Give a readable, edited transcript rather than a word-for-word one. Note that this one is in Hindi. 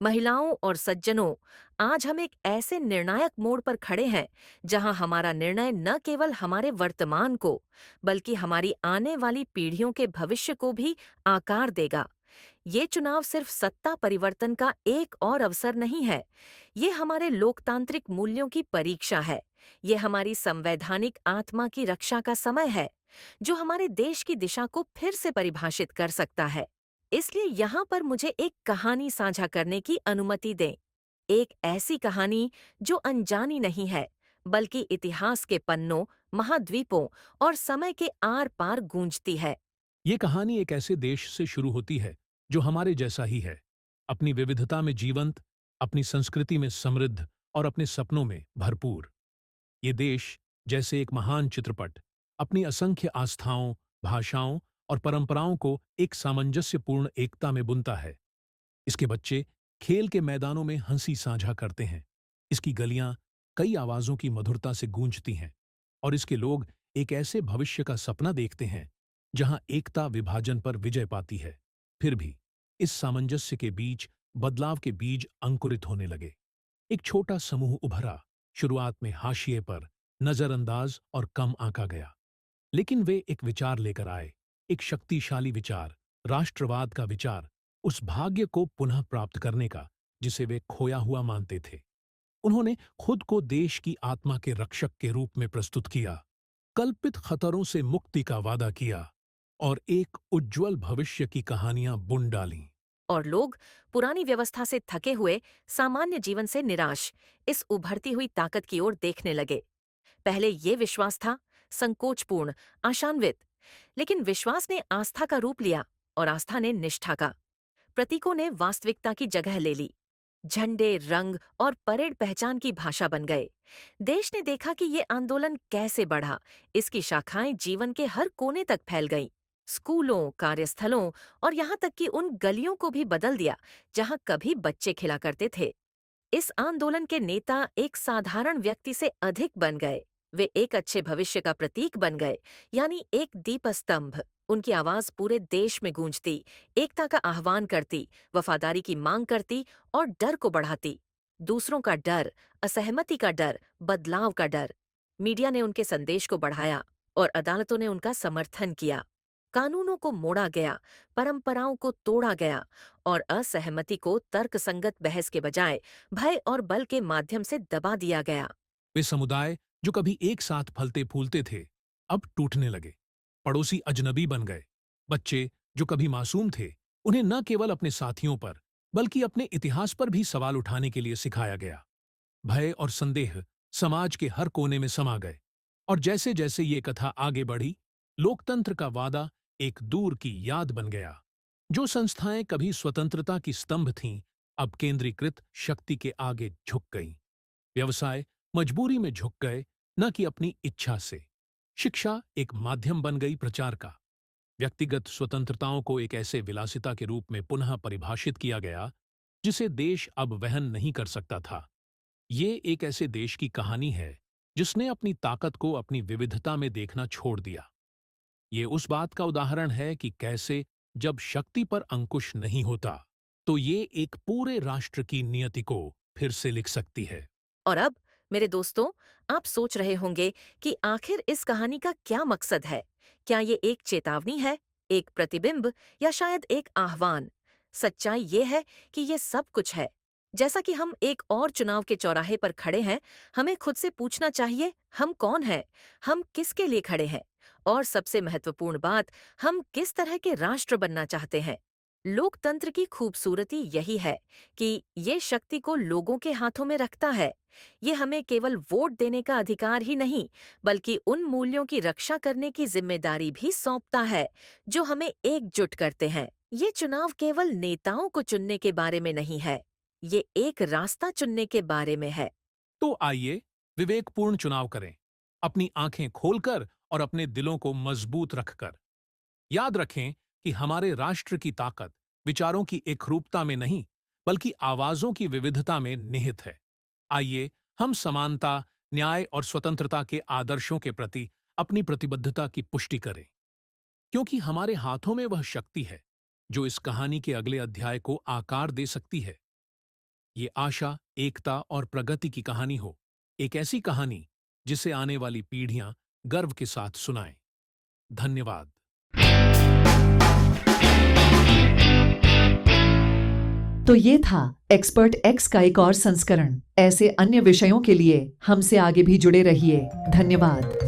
महिलाओं और सज्जनों, आज हम एक ऐसे निर्णायक मोड़ पर खड़े हैं जहां हमारा निर्णय न केवल हमारे वर्तमान को बल्कि हमारी आने वाली पीढ़ियों के भविष्य को भी आकार देगा। ये चुनाव सिर्फ सत्ता परिवर्तन का एक और अवसर नहीं है। ये हमारे लोकतांत्रिक मूल्यों की परीक्षा है। ये हमारी संवैधानिक आत्मा की रक्षा का समय है, जो हमारे देश की दिशा को फिर से परिभाषित कर सकता है। इसलिए यहाँ पर मुझे एक कहानी साझा करने की अनुमति दें। एक ऐसी कहानी जो अनजानी नहीं है, बल्कि इतिहास के पन्नों, महाद्वीपों और समय के आर पार गूंजती है। ये कहानी एक ऐसे देश से शुरू होती है जो हमारे जैसा ही है, अपनी विविधता में जीवंत, अपनी संस्कृति में समृद्ध और अपने सपनों में भरपूर। ये देश, जैसे एक महान चित्रपट, अपनी असंख्य आस्थाओं, भाषाओं और परंपराओं को एक सामंजस्यपूर्ण एकता में बुनता है। इसके बच्चे खेल के मैदानों में हंसी साझा करते हैं। इसकी गलियां कई आवाजों की मधुरता से गूंजती हैं और इसके लोग एक ऐसे भविष्य का सपना देखते हैं जहां एकता विभाजन पर विजय पाती है। फिर भी इस सामंजस्य के बीच बदलाव के बीज अंकुरित होने लगे। एक छोटा समूह उभरा, शुरुआत में हाशिए पर, नजरअंदाज और कम आंका गया। लेकिन वे एक विचार लेकर आए, एक शक्तिशाली विचार, राष्ट्रवाद का विचार, उस भाग्य को पुनः प्राप्त करने का जिसे वे खोया हुआ मानते थे। उन्होंने खुद को देश की आत्मा के रक्षक के रूप में प्रस्तुत किया, कल्पित खतरों से मुक्ति का वादा किया और एक उज्जवल भविष्य की कहानियां बुन डालीं। और लोग पुरानी व्यवस्था से थके हुए, सामान्य जीवन से निराश, इस उभरती हुई ताकत की ओर देखने लगे। पहले ये विश्वास था, संकोचपूर्ण, आशान्वित। लेकिन विश्वास ने आस्था का रूप लिया और आस्था ने निष्ठा का। प्रतीकों ने वास्तविकता की जगह ले ली। झंडे, रंग और परेड पहचान की भाषा बन गए। देश ने देखा कि ये आंदोलन कैसे बढ़ा। इसकी शाखाएं जीवन के हर कोने तक फैल गईं। स्कूलों, कार्यस्थलों और यहाँ तक कि उन गलियों को भी बदल दिया जहाँ कभी बच्चे खेला करते थे। इस आंदोलन के नेता एक साधारण व्यक्ति से अधिक बन गए। वे एक अच्छे भविष्य का प्रतीक बन गए, यानी एक दीपस्तंभ। उनकी आवाज पूरे देश में गूंजती, एकता का आह्वान करती, वफादारी की मांग करती और डर को बढ़ाती। दूसरों का डर, असहमति का डर, बदलाव का डर। मीडिया ने उनके संदेश को बढ़ाया और अदालतों ने उनका समर्थन किया। कानूनों को मोड़ा गया, परंपराओं को तोड़ा गया और असहमति को तर्कसंगत बहस के बजाय भय और बल के माध्यम से दबा दिया गया। वे समुदाय जो कभी एक साथ फलते फूलते थे, अब टूटने लगे। पड़ोसी अजनबी बन गए। बच्चे जो कभी मासूम थे, उन्हें न केवल अपने साथियों पर बल्कि अपने इतिहास पर भी सवाल उठाने के लिए सिखाया गया। भय और संदेह समाज के हर कोने में समा गए। और जैसे जैसे ये कथा आगे बढ़ी, लोकतंत्र का वादा एक दूर की याद बन गया। जो संस्थाएं कभी स्वतंत्रता की स्तंभ थीं, अब केंद्रीकृत शक्ति के आगे झुक गईं। व्यवसाय मजबूरी में झुक गए, न कि अपनी इच्छा से। शिक्षा एक माध्यम बन गई प्रचार का। व्यक्तिगत स्वतंत्रताओं को एक ऐसे विलासिता के रूप में पुनः परिभाषित किया गया जिसे देश अब वहन नहीं कर सकता था। ये एक ऐसे देश की कहानी है जिसने अपनी ताकत को अपनी विविधता में देखना छोड़ दिया। ये उस बात का उदाहरण है कि कैसे जब शक्ति पर अंकुश नहीं होता, तो ये एक पूरे राष्ट्र की नियति को फिर से लिख सकती है। और अब मेरे दोस्तों, आप सोच रहे होंगे कि आखिर इस कहानी का क्या मकसद है। क्या ये एक चेतावनी है, एक प्रतिबिंब या शायद एक आह्वान? सच्चाई ये है कि ये सब कुछ है। जैसा कि हम एक और चुनाव के चौराहे पर खड़े हैं, हमें खुद से पूछना चाहिए, हम कौन हैं, हम किसके लिए खड़े हैं और सबसे महत्वपूर्ण बात, हम किस तरह के राष्ट्र बनना चाहते हैं। लोकतंत्र की खूबसूरती यही है कि ये शक्ति को लोगों के हाथों में रखता है। ये हमें केवल वोट देने का अधिकार ही नहीं, बल्कि उन मूल्यों की रक्षा करने की जिम्मेदारी भी सौंपता है जो हमें एकजुट करते हैं। ये चुनाव केवल नेताओं को चुनने के बारे में नहीं है, ये एक रास्ता चुनने के बारे में है। तो आइए विवेकपूर्ण चुनाव करें, अपनी आंखें खोलकर और अपने दिलों को मजबूत रखकर। याद रखें कि हमारे राष्ट्र की ताकत विचारों की एकरूपता में नहीं, बल्कि आवाजों की विविधता में निहित है। आइए हम समानता, न्याय और स्वतंत्रता के आदर्शों के प्रति अपनी प्रतिबद्धता की पुष्टि करें, क्योंकि हमारे हाथों में वह शक्ति है जो इस कहानी के अगले अध्याय को आकार दे सकती है। ये आशा, एकता और प्रगति की कहानी हो, एक ऐसी कहानी जिसे आने वाली पीढ़ियां गर्व के साथ सुनाएं। धन्यवाद। तो ये था एक्सपर्ट एक्स का एक और संस्करण। ऐसे अन्य विषयों के लिए हमसे आगे भी जुड़े रहिए। धन्यवाद।